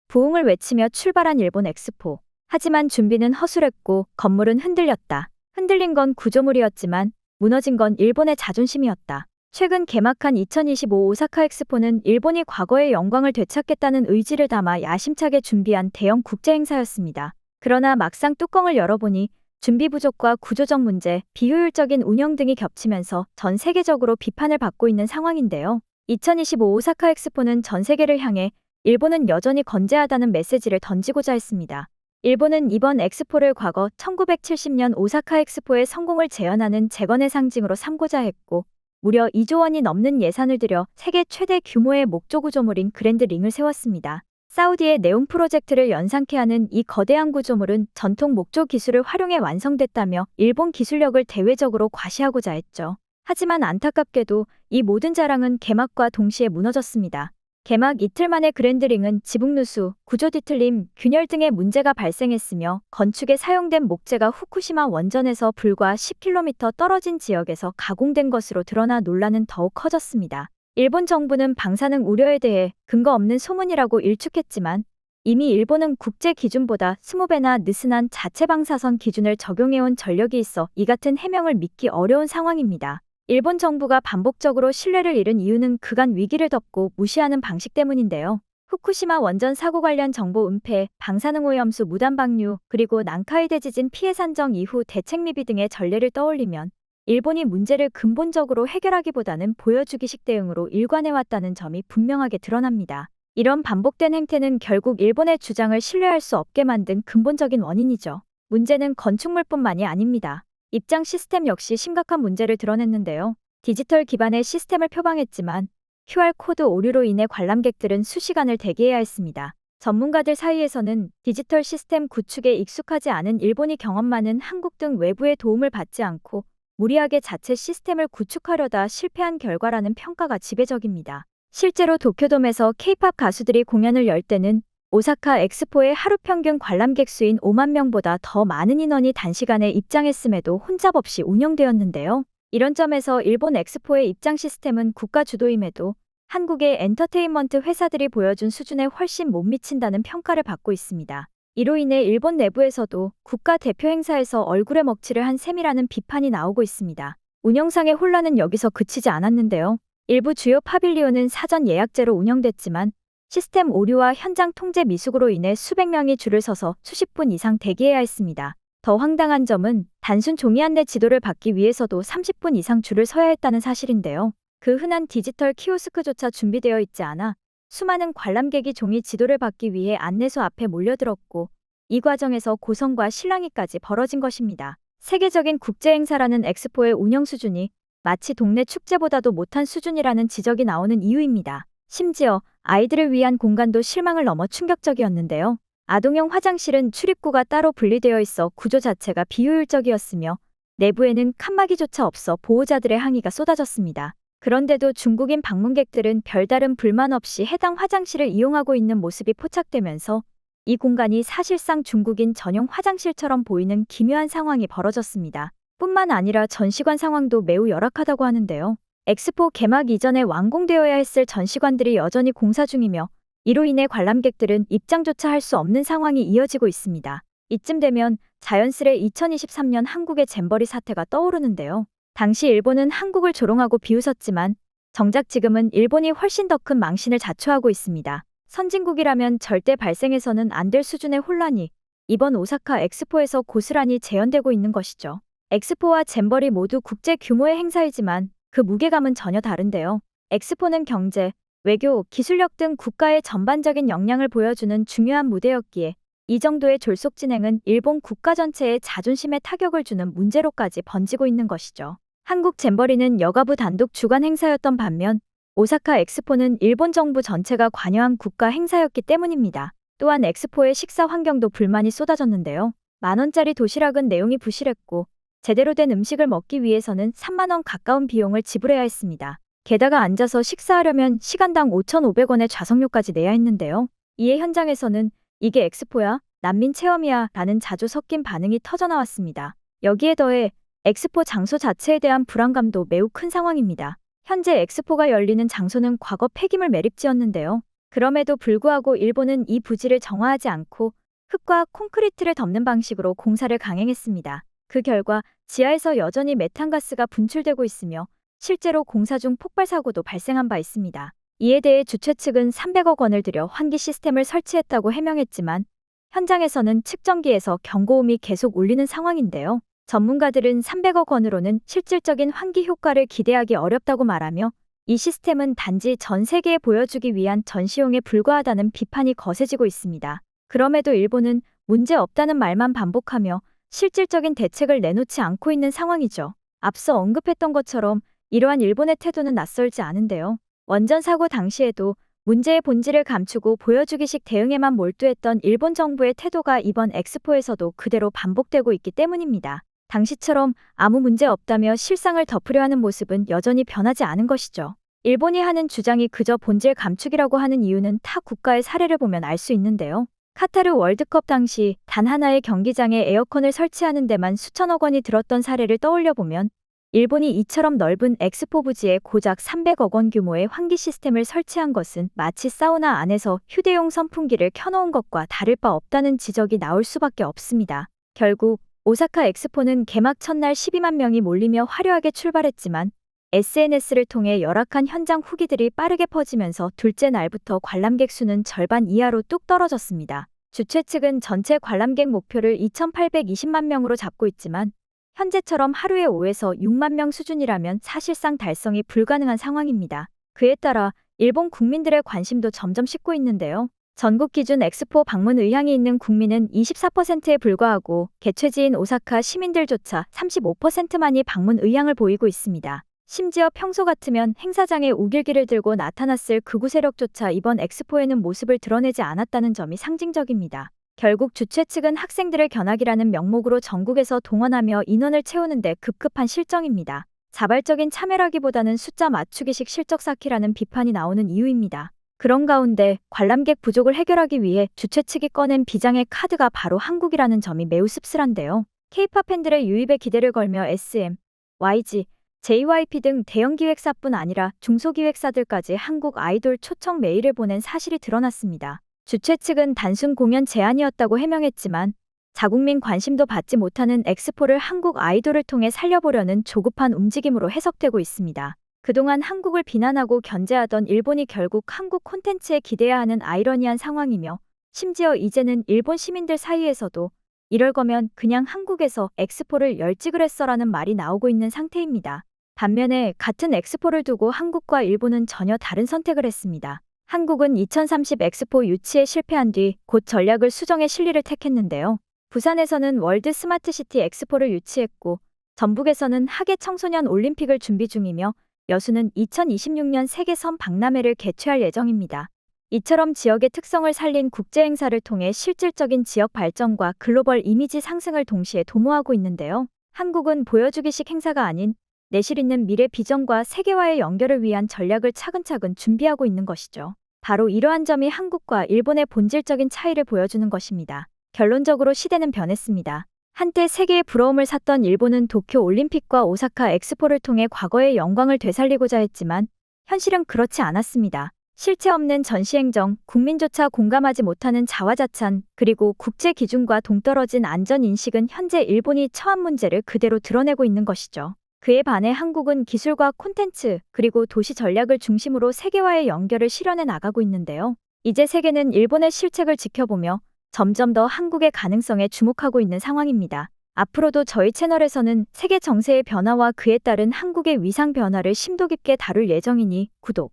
부흥을 외치며 출발한 일본 엑스포. 하지만 준비는 허술했고 건물은 흔들렸다. 흔들린 건 구조물이었지만 무너진 건 일본의 자존심이었다. 최근 개막한 2025 오사카 엑스포는 일본이 과거의 영광을 되찾겠다는 의지를 담아 야심차게 준비한 대형 국제 행사였습니다. 그러나 막상 뚜껑을 열어보니 준비 부족과 구조적 문제, 비효율적인 운영 등이 겹치면서 전 세계적으로 비판을 받고 있는 상황인데요. 2025 오사카 엑스포는 전 세계를 향해 일본은 여전히 건재하다는 메시지를 던지고자 했습니다. 일본은 이번 엑스포를 과거 1970년 오사카 엑스포의 성공을 재현하는 재건의 상징으로 삼고자 했고, 무려 2조 원이 넘는 예산을 들여 세계 최대 규모의 목조 구조물인 그랜드 링을 세웠습니다. 사우디의 네움 프로젝트를 연상케 하는 이 거대한 구조물은 전통 목조 기술을 활용해 완성됐다며 일본 기술력을 대외적으로 과시하고자 했죠. 하지만 안타깝게도 이 모든 자랑은 개막과 동시에 무너졌습니다. 개막 이틀 만에 그랜드링은 지붕 누수, 구조 뒤틀림, 균열 등의 문제가 발생했으며 건축에 사용된 목재가 후쿠시마 원전에서 불과 10km 떨어진 지역에서 가공된 것으로 드러나 논란은 더욱 커졌습니다. 일본 정부는 방사능 우려에 대해 근거 없는 소문이라고 일축했지만 이미 일본은 국제 기준보다 20배나 느슨한 자체 방사선 기준을 적용해온 전력이 있어 이 같은 해명을 믿기 어려운 상황입니다. 일본 정부가 반복적으로 신뢰를 잃은 이유는 그간 위기를 덮고 무시하는 방식 때문인데요. 후쿠시마 원전 사고 관련 정보 은폐, 방사능 오염수 무단 방류, 그리고 난카이 대지진 피해 산정 이후 대책 미비 등의 전례를 떠올리면 일본이 문제를 근본적으로 해결하기보다는 보여주기식 대응으로 일관해왔다는 점이 분명하게 드러납니다. 이런 반복된 행태는 결국 일본의 주장을 신뢰할 수 없게 만든 근본적인 원인이죠. 문제는 건축물뿐만이 아닙니다. 입장 시스템 역시 심각한 문제를 드러냈는데요. 디지털 기반의 시스템을 표방했지만 QR코드 오류로 인해 관람객들은 수시간을 대기해야 했습니다. 전문가들 사이에서는 디지털 시스템 구축에 익숙하지 않은 일본이 경험 많은 한국 등 외부의 도움을 받지 않고 무리하게 자체 시스템을 구축하려다 실패한 결과라는 평가가 지배적입니다. 실제로 도쿄돔에서 K-팝 가수들이 공연을 열 때는 오사카 엑스포의 하루 평균 관람객 수인 5만 명보다 더 많은 인원이 단시간에 입장했음에도 혼잡 없이 운영되었는데요. 이런 점에서 일본 엑스포의 입장 시스템은 국가 주도임에도 한국의 엔터테인먼트 회사들이 보여준 수준에 훨씬 못 미친다는 평가를 받고 있습니다. 이로 인해 일본 내부에서도 국가 대표 행사에서 얼굴에 먹칠을 한 셈이라는 비판이 나오고 있습니다. 운영상의 혼란은 여기서 그치지 않았는데요. 일부 주요 파빌리온은 사전 예약제로 운영됐지만 시스템 오류와 현장 통제 미숙으로 인해 수백 명이 줄을 서서 수십 분 이상 대기해야 했습니다. 더 황당한 점은 단순 종이 안내 지도를 받기 위해서도 30분 이상 줄을 서야 했다는 사실인데요. 그 흔한 디지털 키오스크조차 준비되어 있지 않아 수많은 관람객이 종이 지도를 받기 위해 안내소 앞에 몰려들었고 이 과정에서 고성과 실랑이까지 벌어진 것입니다. 세계적인 국제 행사라는 엑스포의 운영 수준이 마치 동네 축제보다도 못한 수준이라는 지적이 나오는 이유입니다. 심지어 아이들을 위한 공간도 실망을 넘어 충격적이었는데요. 아동용 화장실은 출입구가 따로 분리되어 있어 구조 자체가 비효율적이었으며 내부에는 칸막이조차 없어 보호자들의 항의가 쏟아졌습니다. 그런데도 중국인 방문객들은 별다른 불만 없이 해당 화장실을 이용하고 있는 모습이 포착되면서 이 공간이 사실상 중국인 전용 화장실처럼 보이는 기묘한 상황이 벌어졌습니다. 뿐만 아니라 전시관 상황도 매우 열악하다고 하는데요. 엑스포 개막 이전에 완공되어야 했을 전시관들이 여전히 공사 중이며 이로 인해 관람객들은 입장조차 할 수 없는 상황이 이어지고 있습니다. 이쯤 되면 자연스레 2023년 한국의 잼버리 사태가 떠오르는데요. 당시 일본은 한국을 조롱하고 비웃었지만 정작 지금은 일본이 훨씬 더 큰 망신을 자초하고 있습니다. 선진국이라면 절대 발생해서는 안 될 수준의 혼란이 이번 오사카 엑스포에서 고스란히 재현되고 있는 것이죠. 엑스포와 잼버리 모두 국제 규모의 행사이지만 그 무게감은 전혀 다른데요. 엑스포는 경제, 외교, 기술력 등 국가의 전반적인 역량을 보여주는 중요한 무대였기에 이 정도의 졸속 진행은 일본 국가 전체의 자존심에 타격을 주는 문제로까지 번지고 있는 것이죠. 한국 잼버리는 여가부 단독 주관 행사였던 반면 오사카 엑스포는 일본 정부 전체가 관여한 국가 행사였기 때문입니다. 또한 엑스포의 식사 환경도 불만이 쏟아졌는데요. 10,000원짜리 도시락은 내용이 부실했고 제대로 된 음식을 먹기 위해서는 3만 원 가까운 비용을 지불해야 했습니다. 게다가 앉아서 식사하려면 시간당 5,500원의 좌석료까지 내야 했는데요. 이에 현장에서는 이게 엑스포야? 난민 체험이야? 라는 자주 섞인 반응이 터져나왔습니다. 여기에 더해 엑스포 장소 자체에 대한 불안감도 매우 큰 상황입니다. 현재 엑스포가 열리는 장소는 과거 폐기물 매립지였는데요. 그럼에도 불구하고 일본은 이 부지를 정화하지 않고 흙과 콘크리트를 덮는 방식으로 공사를 강행했습니다. 그 결과 지하에서 여전히 메탄가스가 분출되고 있으며 실제로 공사 중 폭발 사고도 발생한 바 있습니다. 이에 대해 주최 측은 300억 원을 들여 환기 시스템을 설치했다고 해명했지만 현장에서는 측정기에서 경고음이 계속 울리는 상황인데요. 전문가들은 300억 원으로는 실질적인 환기 효과를 기대하기 어렵다고 말하며 이 시스템은 단지 전 세계에 보여주기 위한 전시용에 불과하다는 비판이 거세지고 있습니다. 그럼에도 일본은 문제 없다는 말만 반복하며 실질적인 대책을 내놓지 않고 있는 상황이죠. 앞서 언급했던 것처럼 이러한 일본의 태도는 낯설지 않은데요. 원전 사고 당시에도 문제의 본질을 감추고 보여주기식 대응에만 몰두했던 일본 정부의 태도가 이번 엑스포에서도 그대로 반복되고 있기 때문입니다. 당시처럼 아무 문제 없다며 실상을 덮으려 하는 모습은 여전히 변하지 않은 것이죠. 일본이 하는 주장이 그저 본질 감축이라고 하는 이유는 타 국가의 사례를 보면 알 수 있는데요. 카타르 월드컵 당시 단 하나의 경기장에 에어컨을 설치하는 데만 수천억 원이 들었던 사례를 떠올려 보면 일본이 이처럼 넓은 엑스포 부지에 고작 300억 원 규모의 환기 시스템을 설치한 것은 마치 사우나 안에서 휴대용 선풍기를 켜놓은 것과 다를 바 없다는 지적이 나올 수밖에 없습니다. 결국 오사카 엑스포는 개막 첫날 12만 명이 몰리며 화려하게 출발했지만 SNS를 통해 열악한 현장 후기들이 빠르게 퍼지면서 둘째 날부터 관람객 수는 절반 이하로 뚝 떨어졌습니다. 주최 측은 전체 관람객 목표를 2,820만 명으로 잡고 있지만 현재처럼 하루에 5에서 6만 명 수준이라면 사실상 달성이 불가능한 상황입니다. 그에 따라 일본 국민들의 관심도 점점 식고 있는데요. 전국 기준 엑스포 방문 의향이 있는 국민은 24%에 불과하고 개최지인 오사카 시민들조차 35%만이 방문 의향을 보이고 있습니다. 심지어 평소 같으면 행사장에 우길기를 들고 나타났을 극우 세력조차 이번 엑스포에는 모습을 드러내지 않았다는 점이 상징적입니다. 결국 주최 측은 학생들을 견학이라는 명목으로 전국에서 동원하며 인원을 채우는 데 급급한 실정입니다. 자발적인 참여라기보다는 숫자 맞추기식 실적 쌓기라는 비판이 나오는 이유입니다. 그런 가운데 관람객 부족을 해결하기 위해 주최 측이 꺼낸 비장의 카드가 바로 한국이라는 점이 매우 씁쓸한데요. K-팝 팬들의 유입에 기대를 걸며 SM, YG, JYP 등 대형 기획사뿐 아니라 중소기획사들까지 한국 아이돌 초청 메일을 보낸 사실이 드러났습니다. 주최 측은 단순 공연 제안이었다고 해명했지만 자국민 관심도 받지 못하는 엑스포를 한국 아이돌을 통해 살려보려는 조급한 움직임으로 해석되고 있습니다. 그동안 한국을 비난하고 견제하던 일본이 결국 한국 콘텐츠에 기대야 하는 아이러니한 상황이며 심지어 이제는 일본 시민들 사이에서도 이럴 거면 그냥 한국에서 엑스포를 열지 그랬어라는 말이 나오고 있는 상태입니다. 반면에 같은 엑스포를 두고 한국과 일본은 전혀 다른 선택을 했습니다. 한국은 2030 엑스포 유치에 실패한 뒤 곧 전략을 수정해 실리를 택했는데요. 부산에서는 월드 스마트시티 엑스포를 유치했고 전북에서는 하계 청소년 올림픽을 준비 중이며 여수는 2026년 세계섬 박람회를 개최할 예정입니다. 이처럼 지역의 특성을 살린 국제 행사를 통해 실질적인 지역 발전과 글로벌 이미지 상승을 동시에 도모하고 있는데요. 한국은 보여주기식 행사가 아닌 내실 있는 미래 비전과 세계화의 연결을 위한 전략을 차근차근 준비하고 있는 것이죠. 바로 이러한 점이 한국과 일본의 본질적인 차이를 보여주는 것입니다. 결론적으로 시대는 변했습니다. 한때 세계의 부러움을 샀던 일본은 도쿄 올림픽과 오사카 엑스포를 통해 과거의 영광을 되살리고자 했지만 현실은 그렇지 않았습니다. 실체 없는 전시행정, 국민조차 공감하지 못하는 자화자찬, 그리고 국제 기준과 동떨어진 안전인식은 현재 일본이 처한 문제를 그대로 드러내고 있는 것이죠. 그에 반해 한국은 기술과 콘텐츠, 그리고 도시 전략을 중심으로 세계화의 연결을 실현해 나가고 있는데요. 이제 세계는 일본의 실책을 지켜보며 점점 더 한국의 가능성에 주목하고 있는 상황입니다. 앞으로도 저희 채널에서는 세계 정세의 변화와 그에 따른 한국의 위상 변화를 심도 깊게 다룰 예정이니 구독,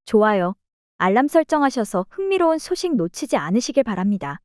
좋아요, 알람 설정하셔서 흥미로운 소식 놓치지 않으시길 바랍니다.